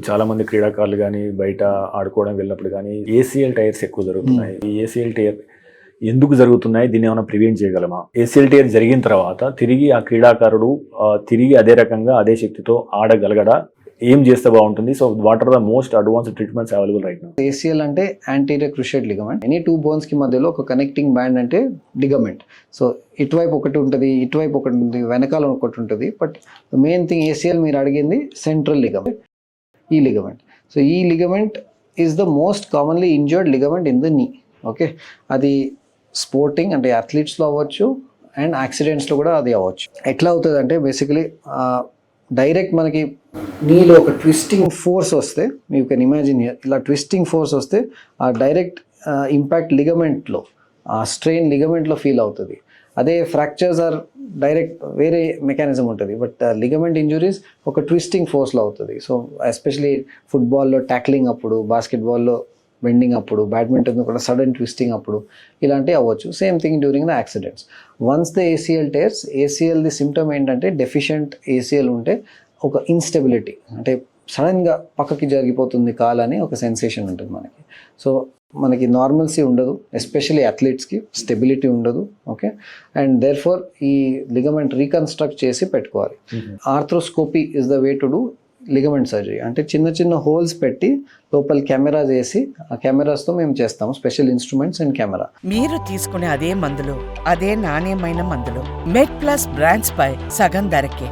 చాలా మంది క్రీడాకారులు కానీ బయట ఆడుకోవడం వెళ్ళినప్పుడు కానీ ఏసీఎల్ టైర్స్ ఎక్కువ జరుగుతున్నాయి. ఈ ఏసీఎల్ టైర్ ఎందుకు జరుగుతున్నాయి, దీన్ని ఏమైనా ప్రివెంట్ చేయగలమా? ఏసీఎల్ టైర్ జరిగిన తర్వాత తిరిగి ఆ క్రీడాకారుడు తిరిగి అదే రకంగా అదే శక్తితో ఆడగలగడా? ఏం చేస్తే బాగుంటుంది? So what are the most advanced treatments available right now? ACL అంటే anterior cruciate ligament. Any two bones కి మధ్యలో ఒక కనెక్టింగ్ బ్యాండ్ అంటే లిగమెంట్. సో ఇటువైపు ఒకటి ఉంటుంది, ఇటువైపు ఒకటి ఉంటుంది, వెనకాల ఒకటి ఉంటుంది. బట్ మెయిన్ థింగ్ ఏసీఎల్ మీరు అడిగింది సెంట్రల్ లిగమెంట్, ఈ లిగమెంట్. సో ఈ ligament is the most commonly injured ligament in the నీ. ఓకే, అది స్పోర్టింగ్ అంటే అథ్లీట్స్లో అవ్వచ్చు అండ్ యాక్సిడెంట్స్లో కూడా అది అవ్వచ్చు. ఎట్లా అవుతుంది అంటే బేసికలీ డైరెక్ట్ మనకి నీలో ఒక ట్విస్టింగ్ ఫోర్స్ వస్తే, యూ కెన్ ఇమాజిన్ హియర్, ఇలా ట్విస్టింగ్ ఫోర్స్ వస్తే ఆ డైరెక్ట్ ఇంపాక్ట్ లిగమెంట్లో, ఆ స్ట్రెయిన్ లిగమెంట్లో ఫీల్ అవుతుంది. అదే ఫ్రాక్చర్స్ ఆర్ డైరెక్ట్ వేరే మెకానిజం ఉంటుంది. బట్ లిగమెంట్ ఇంజురీస్ ఒక ట్విస్టింగ్ ఫోర్స్లో అవుతుంది. సో ఎస్పెషలీ ఫుట్బాల్లో ట్యాక్లింగ్ అప్పుడు, బాస్కెట్బాల్లో బెండింగ్ అప్పుడు, బ్యాడ్మింటన్ కూడా సడన్ ట్విస్టింగ్ అప్పుడు ఇలాంటివి అవ్వచ్చు. Same thing during the accidents. Once the ACL tears, ఏసీఎల్ది సిమ్టమ్ ఏంటంటే డెఫిషియంట్ ఏసీఎల్ ఉంటే ఒక ఇన్స్టెబిలిటీ, అంటే సడన్గా పక్కకి జరిగిపోతుంది కాలని ఒక సెన్సేషన్ ఉంటుంది మనకి. సో మనకి నార్మల్సీ ఉండదు, ఎస్పెషలీ అథ్లీట్స్కి స్టెబిలిటీ ఉండదు. ఓకే, అండ్ దేర్ ఫోర్ ఈ లిగమెంట్ రీకన్స్ట్రక్ట్ చేసి పెట్టుకోవాలి. Arthroscopy is the way to do ligament surgery. అంటే చిన్న చిన్న హోల్స్ పెట్టి లోపల కెమెరాస్ వేసి, ఆ కెమెరాస్తో మేము చేస్తాము, స్పెషల్ ఇన్స్ట్రుమెంట్స్ అండ్ కెమెరా. మీరు తీసుకునే అదే మందులు, అదే నాణ్యమైన మందులు మెడ్ ప్లస్ బ్రాండ్స్ పై సగం ధరకే.